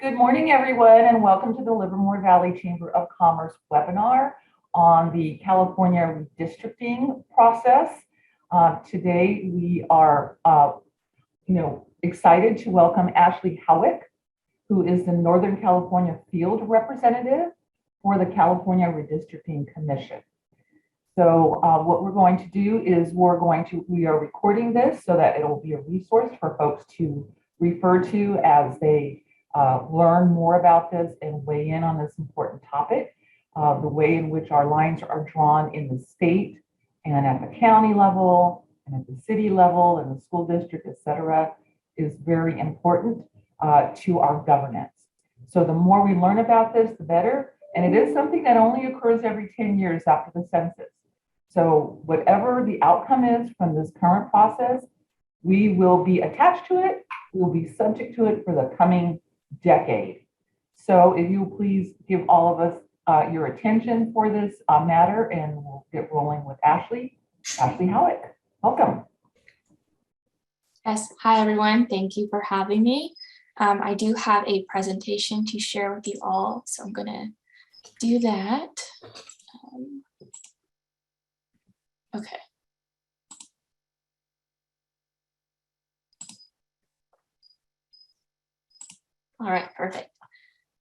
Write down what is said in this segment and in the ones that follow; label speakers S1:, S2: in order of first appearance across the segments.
S1: Good morning, everyone, and welcome to the Livermore Valley Chamber of Commerce webinar on the California redistricting process. Today, we are excited to welcome Ashleigh Howick, who is the Northern California Field Representative for the California Redistricting Commission. So what we're going to do is we are recording this so that it'll be a resource for folks to refer to as they learn more about this and weigh in on this important topic. The way in which our lines are drawn in the state and at the county level and at the city level and the school district, et cetera, is very important to our governance. So the more we learn about this, the better. And it is something that only occurs every 10 years after the census. So whatever the outcome is from this current process, we will be attached to it. We will be subject to it for the coming decade. So if you will please give all of us your attention for this matter, and we'll get rolling with Ashleigh. Ashleigh Howick, welcome.
S2: Yes, hi everyone. Thank you for having me. I do have a presentation to share with you all, so I'm going to do that. Okay. All right, perfect.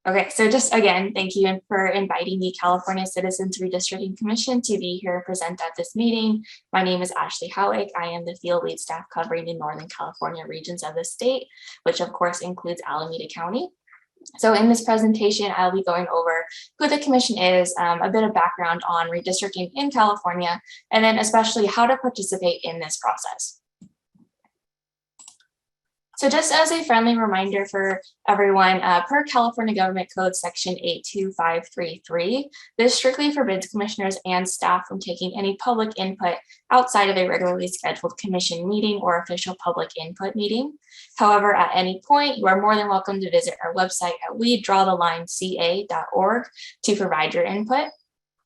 S2: Okay, so just again, thank you for inviting the California Citizens Redistricting Commission to be here and present at this meeting. My name is Ashleigh Howick. I am the field lead staff covering the Northern California regions of the state, which of course includes Alameda County. So in this presentation, I'll be going over who the commission is, a bit of background on redistricting in California, and then especially how to participate in this process. So just as a friendly reminder for everyone, per California Government Code Section 82533, this strictly forbids commissioners and staff from taking any public input outside of a regularly scheduled commission meeting or official public input meeting. However, at any point, you are more than welcome to visit our website at wedrawthelineca.org to provide your input.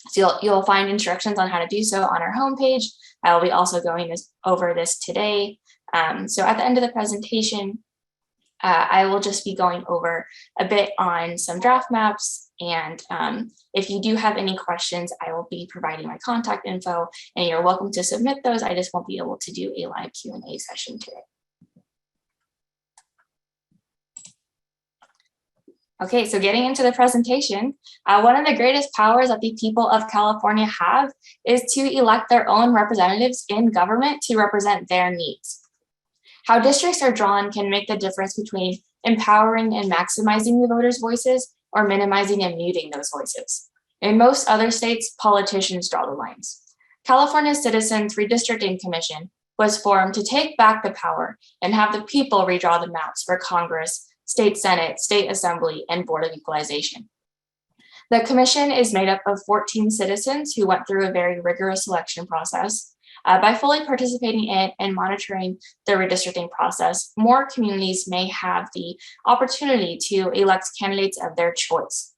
S2: So you'll find instructions on how to do so on our homepage. I will be also going over this today. So at the end of the presentation, I will just be going over a bit on some draft maps. And if you do have any questions, I will be providing my contact info, and you're welcome to submit those. I just won't be able to do a live Q&A session today. Okay, so getting into the presentation, one of the greatest powers that the people of California have is to elect their own representatives in government to represent their needs. How districts are drawn can make the difference between empowering and maximizing the voters' voices or minimizing and muting those voices. In most other states, politicians draw the lines. California's Citizens Redistricting Commission was formed to take back the power and have the people redraw the maps for Congress, State Senate, State Assembly, and Board of Equalization. The commission is made up of 14 citizens who went through a very rigorous selection process. By fully participating in and monitoring the redistricting process, more communities may have the opportunity to elect candidates of their choice.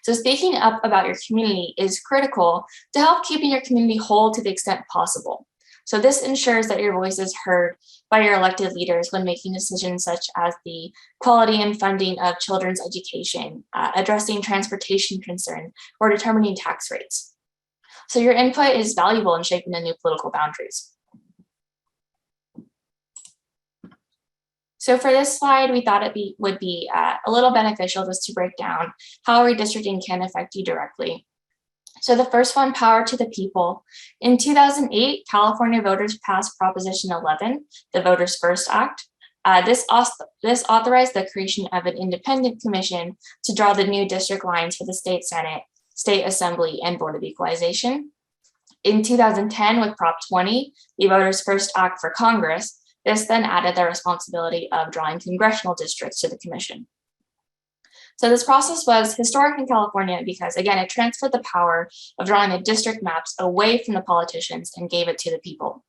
S2: So speaking up about your community is critical to help keeping your community whole to the extent possible. So this ensures that your voice is heard by your elected leaders when making decisions such as the quality and funding of children's education, addressing transportation concern, or determining tax rates. So your input is valuable in shaping the new political boundaries. So for this slide, we thought it would be a little beneficial just to break down how redistricting can affect you directly. So the first one, power to the people. In 2008, California voters passed Proposition 11, the Voters First Act. This authorized the creation of an independent commission to draw the new district lines for the State Senate, State Assembly, and Board of Equalization. In 2010, with Prop 20, the Voters First Act for Congress, this then added the responsibility of drawing congressional districts to the commission. So this process was historic in California because, again, it transferred the power of drawing the district maps away from the politicians and gave it to the people.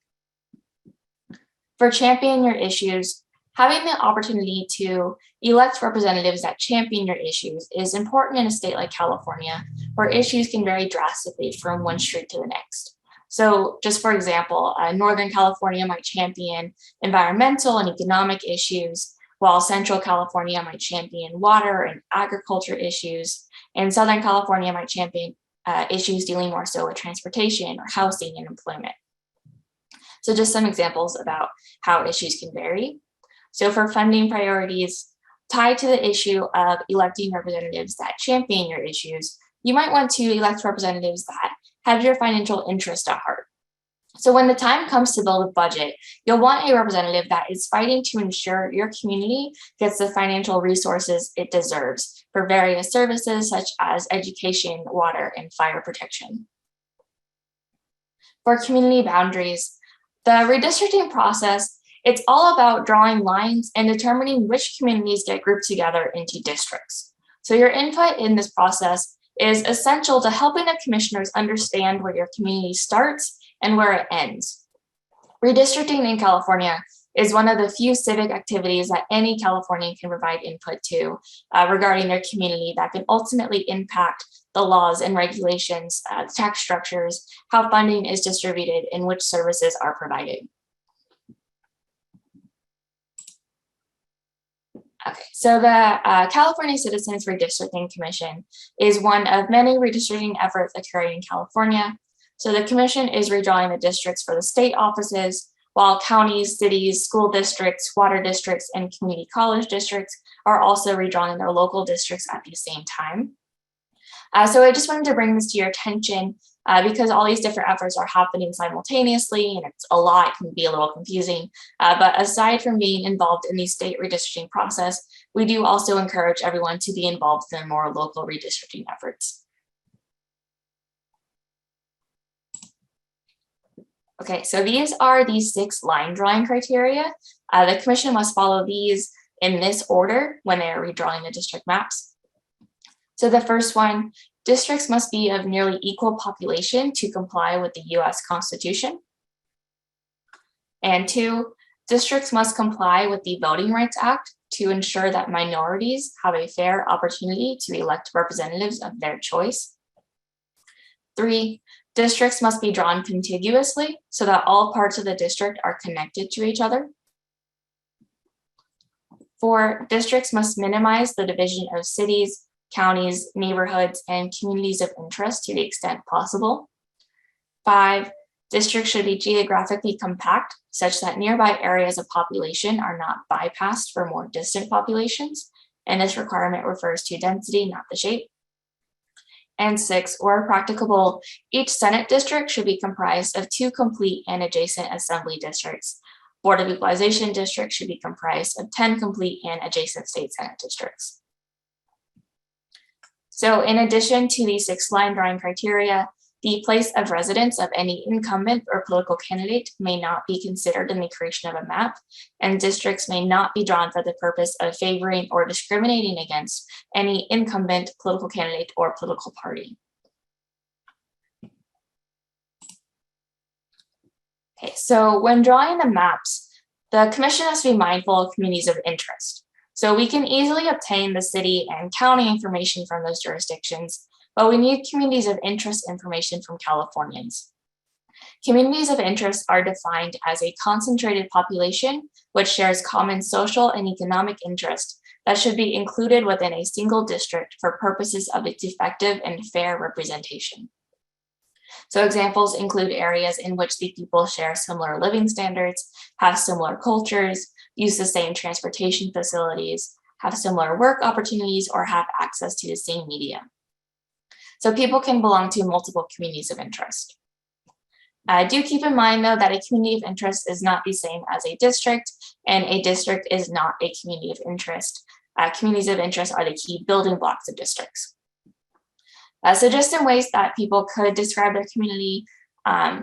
S2: For championing your issues, having the opportunity to elect representatives that champion your issues is important in a state like California, where issues can vary drastically from one street to the next. So just for example, Northern California might champion environmental and economic issues, while Central California might champion water and agriculture issues, and Southern California might champion issues dealing more so with transportation or housing and employment. So just some examples about how issues can vary. So for funding priorities tied to the issue of electing representatives that champion your issues, you might want to elect representatives that have your financial interest at heart. So when the time comes to build a budget, you'll want a representative that is fighting to ensure your community gets the financial resources it deserves for various services such as education, water, and fire protection. For community boundaries, the redistricting process, it's all about drawing lines and determining which communities get grouped together into districts. So your input in this process is essential to helping the commissioners understand where your community starts and where it ends. Redistricting in California is one of the few civic activities that any Californian can provide input to regarding their community that can ultimately impact the laws and regulations, tax structures, how funding is distributed, and which services are provided. Okay, so the California Citizens Redistricting Commission is one of many redistricting efforts occurring in California. So the commission is redrawing the districts for the state offices, while counties, cities, school districts, water districts, and community college districts are also redrawing their local districts at the same time. So I just wanted to bring this to your attention because all these different efforts are happening simultaneously, and it's a lot, it can be a little confusing. But aside from being involved in the state redistricting process, we do also encourage everyone to be involved in more local redistricting efforts. Okay, so these are the 6 line drawing criteria. The commission must follow these in this order when they are redrawing the district maps. So the first one, districts must be of nearly equal population to comply with the US Constitution. And 2, districts must comply with the Voting Rights Act to ensure that minorities have a fair opportunity to elect representatives of their choice. 3, districts must be drawn contiguously so that all parts of the district are connected to each other. 4, districts must minimize the division of cities, counties, neighborhoods, and communities of interest to the extent possible. 5, districts should be geographically compact such that nearby areas of population are not bypassed for more distant populations, and this requirement refers to density, not the shape. And 6, where practicable, each Senate district should be comprised of 2 complete and adjacent assembly districts. Board of Equalization districts should be comprised of 10 complete and adjacent state Senate districts. So in addition to the 6 line drawing criteria, the place of residence of any incumbent or political candidate may not be considered in the creation of a map, and districts may not be drawn for the purpose of favoring or discriminating against any incumbent political candidate or political party. Okay, so when drawing the maps, the commission has to be mindful of communities of interest. So we can easily obtain the city and county information from those jurisdictions, but we need communities of interest information from Californians. Communities of interest are defined as a concentrated population which shares common social and economic interest that should be included within a single district for purposes of its effective and fair representation. So examples include areas in which the people share similar living standards, have similar cultures, use the same transportation facilities, have similar work opportunities, or have access to the same media. So people can belong to multiple communities of interest. Do keep in mind, though, that a community of interest is not the same as a district, and a district is not a community of interest. Communities of interest are the key building blocks of districts. So just in ways that people could describe their community,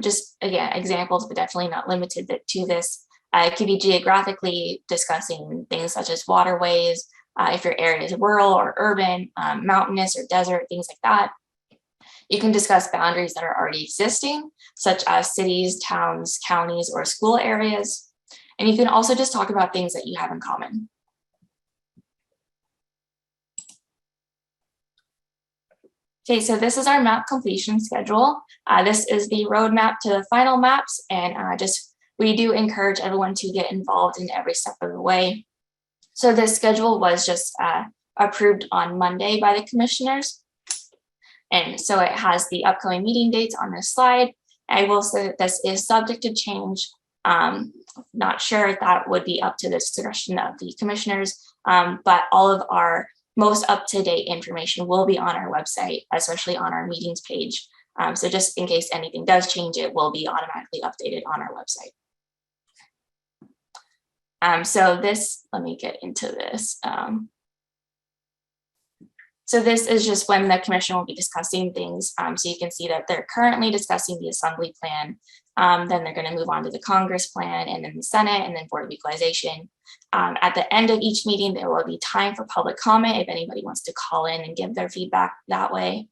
S2: just again, examples, but definitely not limited to this. It could be geographically discussing things such as waterways, if your area is rural or urban, mountainous or desert, things like that. You can discuss boundaries that are already existing, such as cities, towns, counties, or school areas. And you can also just talk about things that you have in common. Okay, so this is our map completion schedule. This is the roadmap to the final maps, and we do encourage everyone to get involved in every step of the way. So this schedule was just approved on Monday by the commissioners. And so it has the upcoming meeting dates on this slide. I will say that this is subject to change. Not sure if that would be up to the discretion of the commissioners, but all of our most up-to-date information will be on our website, especially on our meetings page. So just in case anything does change, it will be automatically updated on our website. So this, let me get into this. So this is just when the commission will be discussing things. So you can see that they're currently discussing the assembly plan. Then they're going to move on to the Congress plan, and then the Senate, and then Board of Equalization. At the end of each meeting, there will be time for public comment if anybody wants to call in and give their feedback that way.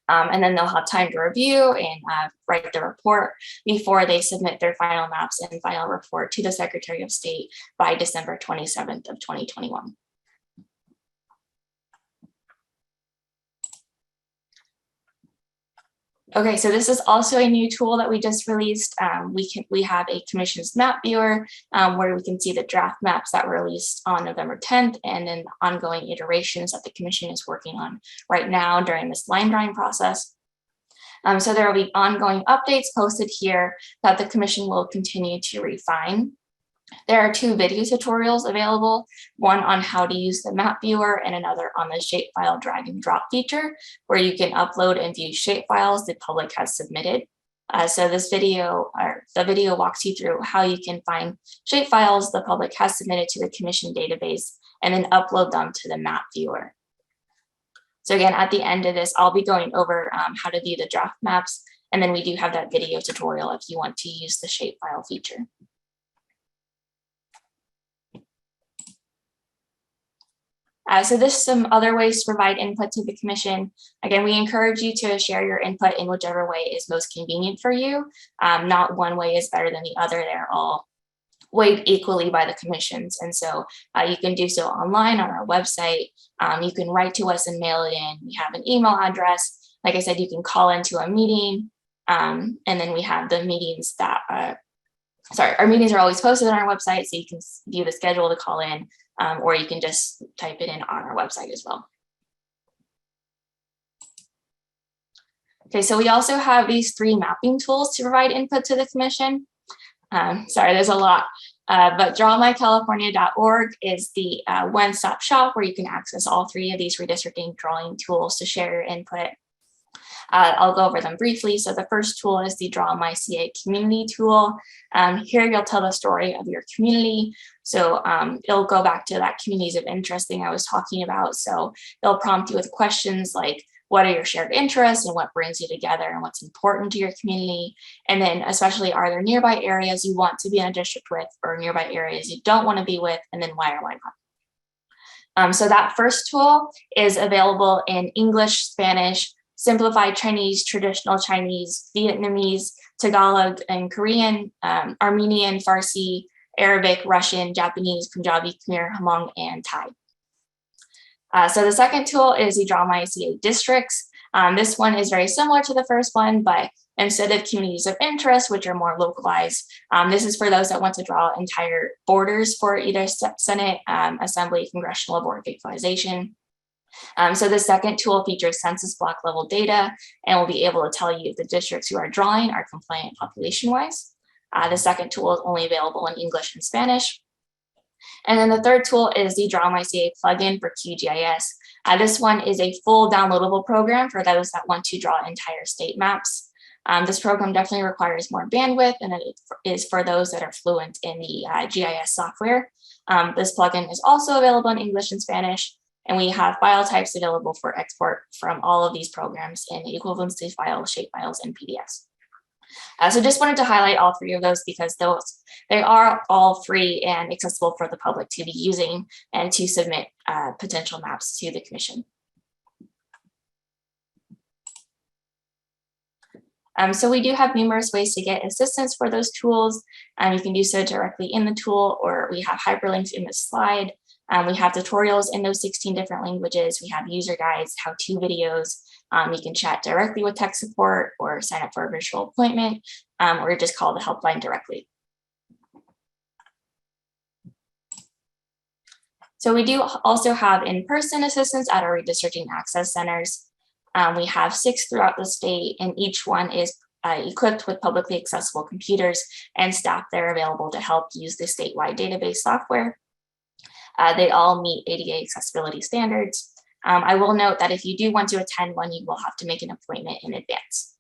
S2: And then they'll have time to review and write the report before they submit their final maps and final report to the Secretary of State by December 27th of 2021. Okay, so this is also a new tool that we just released. We have a commission's map viewer where we can see the draft maps that were released on November 10th and then the ongoing iterations that the commission is working on right now during this line drawing process. So there will be ongoing updates posted here that the commission will continue to refine. There are 2 video tutorials available, one on how to use the map viewer and another on the shapefile drag and drop feature, where you can upload and view shapefiles the public has submitted. So this video, or the video, walks you through how you can find shapefiles the public has submitted to the commission database and then upload them to the map viewer. So again, at the end of this, I'll be going over how to view the draft maps, and then we do have that video tutorial if you want to use the shapefile feature. So there's some other ways to provide input to the commission. Again, we encourage you to share your input in whichever way is most convenient for you. Not one way is better than the other. They're all weighed equally by the commissions. And so you can do so online on our website. You can write to us and mail it in. We have an email address. Like I said, you can call into a meeting. And then we have the meetings that, our meetings are always posted on our website, so you can view the schedule to call in. Or you can just type it in on our website as well. Okay, so we also have these 3 mapping tools to provide input to the commission. Sorry, there's a lot, but drawmycalifornia.org is the one-stop shop where you can access all 3 of these redistricting drawing tools to share your input. I'll go over them briefly. So the first tool is the Draw My CA community tool. Here you'll tell the story of your community. So it'll go back to that communities of interest thing I was talking about. So it'll prompt you with questions like, what are your shared interests and what brings you together and what's important to your community? And then especially, are there nearby areas you want to be in a district with or nearby areas you don't want to be with, and then why or why not? So that first tool is available in English, Spanish, Simplified Chinese, Traditional Chinese, Vietnamese, Tagalog, and Korean, Armenian, Farsi, Arabic, Russian, Japanese, Punjabi, Khmer, Hmong, and Thai. So the second tool is the Draw My CA districts. This one is very similar to the first one, but instead of communities of interest, which are more localized, this is for those that want to draw entire borders for either Senate, Assembly, Congressional, Board of Equalization. So the second tool features census block level data and will be able to tell you if the districts you are drawing are compliant population-wise. The second tool is only available in English and Spanish. And then the third tool is the Draw My CA plugin for QGIS. This one is a full downloadable program for those that want to draw entire state maps. This program definitely requires more bandwidth, and it is for those that are fluent in the GIS software. This plugin is also available in English and Spanish, and we have file types available for export from all of these programs in equivalency files, shapefiles, and PDFs. So just wanted to highlight all 3 of those because they are all free and accessible for the public to be using and to submit potential maps to the commission. So we do have numerous ways to get assistance for those tools. You can do so directly in the tool, or we have hyperlinks in this slide. We have tutorials in those 16 different languages. We have user guides, how-to videos. You can chat directly with tech support or sign up for a virtual appointment, or just call the helpline directly. So we do also have in-person assistance at our redistricting access centers. We have 6 throughout the state, and each one is equipped with publicly accessible computers and staff there available to help use the statewide database software. They all meet ADA accessibility standards. I will note that if you do want to attend one, you will have to make an appointment in advance.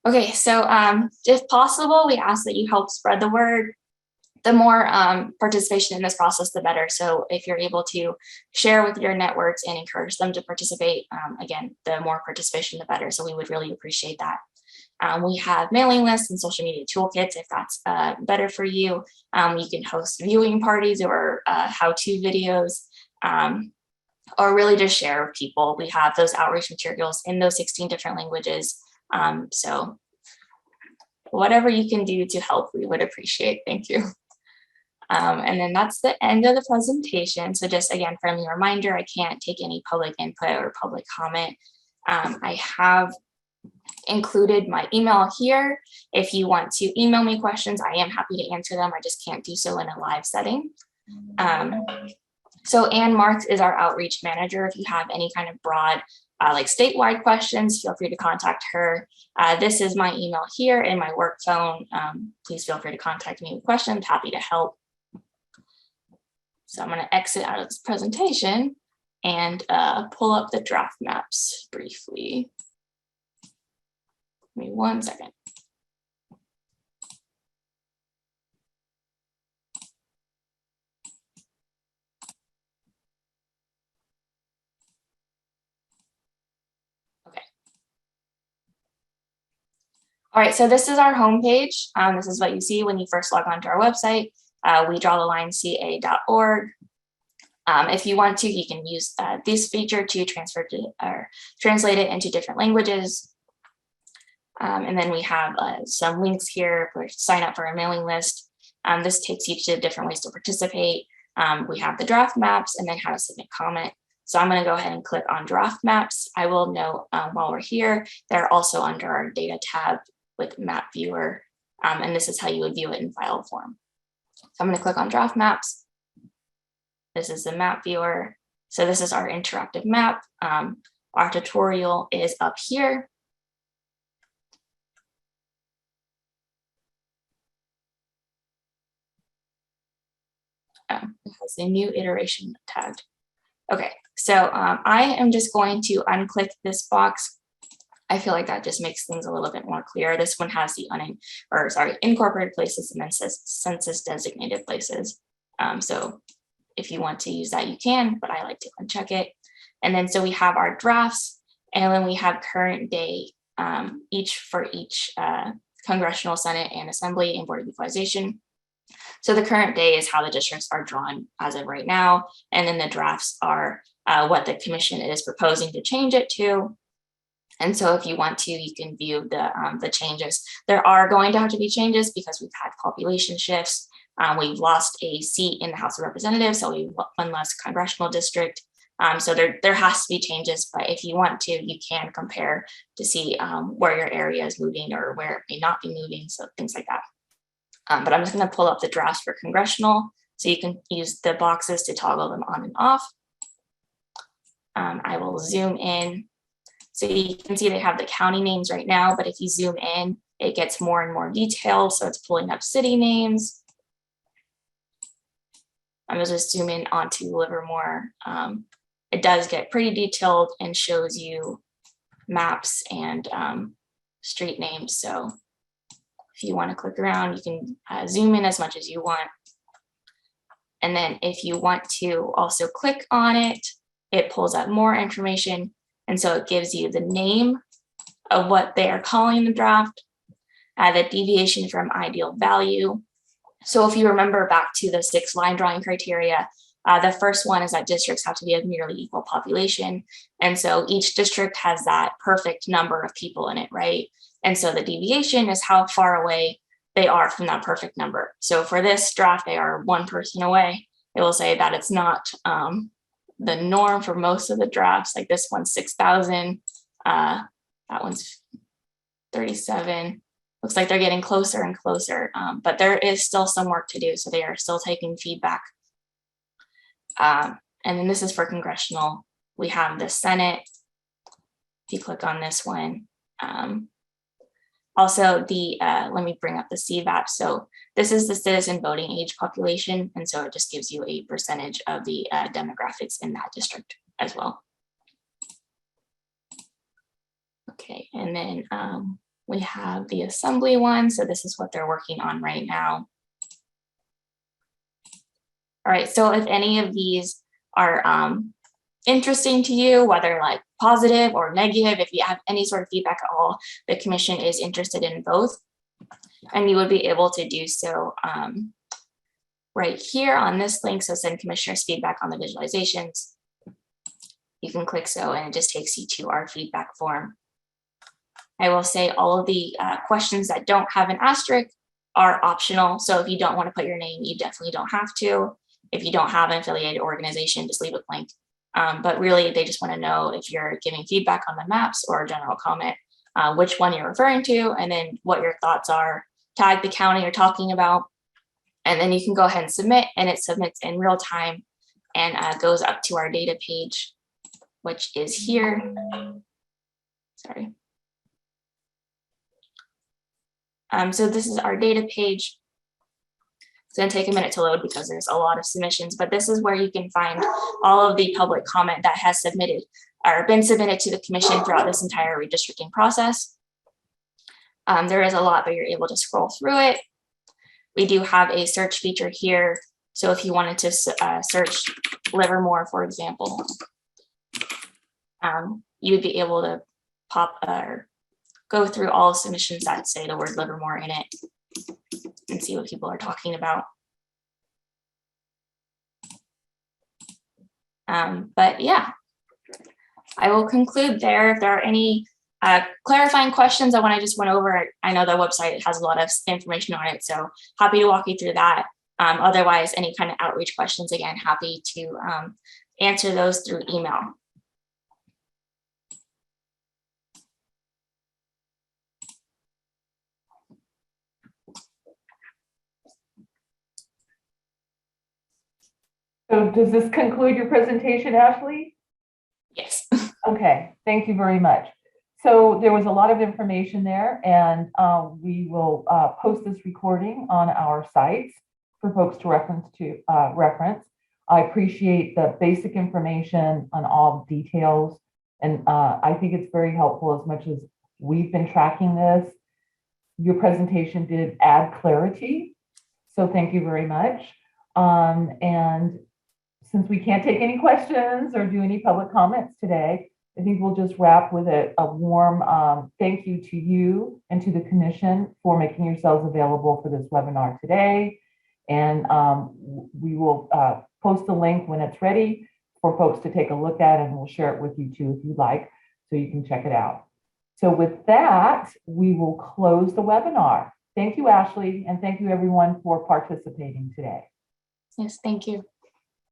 S2: Okay, so if possible, we ask that you help spread the word. The more participation in this process, the better. So if you're able to share with your networks and encourage them to participate, again, the more participation, the better. So we would really appreciate that. We have mailing lists and social media toolkits if that's better for you. You can host viewing parties or how-to videos, or really just share with people. We have those outreach materials in those 16 different languages. So whatever you can do to help, we would appreciate. Thank you. And then that's the end of the presentation. So just again, friendly reminder, I can't take any public input or public comment. I have included my email here. If you want to email me questions, I am happy to answer them. I just can't do so in a live setting. So Ann Marks is our outreach manager. If you have any kind of broad like statewide questions, feel free to contact her. This is my email here and my work phone. Please feel free to contact me with questions. Happy to help. So I'm going to exit out of this presentation and pull up the draft maps briefly. Give me 1 second. Okay. All right, so this is our homepage. This is what you see when you first log onto our website. We draw the line ca.org. If you want to, you can use this feature to transfer to or translate it into different languages. And then we have some links here for sign up for a mailing list. This takes you to different ways to participate. We have the draft maps and then how to submit comment. So I'm going to go ahead and click on draft maps. I will note while we're here, they're also under our data tab with map viewer. And this is how you would view it in file form. So I'm going to click on draft maps. This is the map viewer. So this is our interactive map. Our tutorial is up here. It has a new iteration tagged. Okay, so I am just going to unclick this box. I feel like that just makes things a little bit more clear. This one has the incorporated places and then says census designated places. So if you want to use that, you can, but I like to uncheck it. And then so we have our drafts, and then we have current day, each for each congressional, Senate, and Assembly and Board of Equalization. So the current day is how the districts are drawn as of right now. And then the drafts are what the commission is proposing to change it to. And so if you want to, you can view the changes. There are going to have to be changes because we've had population shifts. We've lost a seat in the House of Representatives, so we have one less congressional district. So there has to be changes, but if you want to, you can compare to see where your area is moving or where it may not be moving, so things like that. But I'm just going to pull up the drafts for congressional, so you can use the boxes to toggle them on and off. I will zoom in. So you can see they have the county names right now, but if you zoom in, it gets more and more detailed. So it's pulling up city names. I'm going to just zoom in onto Livermore. It does get pretty detailed and shows you maps and street names. So if you want to click around, you can zoom in as much as you want. And then if you want to also click on it, it pulls up more information. And so it gives you the name of what they are calling the draft, the deviation from ideal value. So if you remember back to the 6 line drawing criteria, the first one is that districts have to be of nearly equal population. And so each district has that perfect number of people in it, right? And so the deviation is how far away they are from that perfect number. So for this draft, they are 1 person away. It will say that it's not the norm for most of the drafts, like this one's 6,000. That one's 37. Looks like they're getting closer and closer, but there is still some work to do. So they are still taking feedback. And then this is for congressional. We have the Senate. If you click on this one. Also, let me bring up the CVAP. So this is the citizen voting age population. And so it just gives you a percentage of the demographics in that district as well. Okay, and then we have the assembly one. So this is what they're working on right now. All right, so if any of these are interesting to you, whether like positive or negative, if you have any sort of feedback at all, the commission is interested in both. And you would be able to do so right here on this link. So send commissioners feedback on the visualizations. You can click so, and it just takes you to our feedback form. I will say all of the questions that don't have an asterisk are optional. So if you don't want to put your name, you definitely don't have to. If you don't have an affiliated organization, just leave it blank. But really, they just want to know if you're giving feedback on the maps or a general comment, which one you're referring to, and then what your thoughts are. Tag the county you're talking about, and then you can go ahead and submit, and it submits in real time and goes up to our data page, which is here. Sorry. So this is our data page. It's going to take a minute to load because there's a lot of submissions, but this is where you can find all of the public comment that has submitted or been submitted to the commission throughout this entire redistricting process. There is a lot, but you're able to scroll through it. We do have a search feature here. So if you wanted to search Livermore, for example, you would be able to pop or go through all submissions that say the word Livermore in it and see what people are talking about. But yeah, I will conclude there. If there are any clarifying questions I just went over, I know the website has a lot of information on it, so happy to walk you through that. Otherwise, any kind of outreach questions, again, happy to answer those through email.
S1: So does this conclude your presentation, Ashleigh?
S2: Yes.
S1: Okay, thank you very much. So there was a lot of information there, and we will post this recording on our sites for folks to reference. I appreciate the basic information on all the details, and I think it's very helpful as much as we've been tracking this. Your presentation did add clarity, so thank you very much. And since we can't take any questions or do any public comments today, I think we'll just wrap with a warm thank you to you and to the commission for making yourselves available for this webinar today. And we will post the link when it's ready for folks to take a look at, and we'll share it with you too if you'd like, so you can check it out. So with that, we will close the webinar. Thank you, Ashleigh, and thank you everyone for participating today.
S2: Yes, thank you.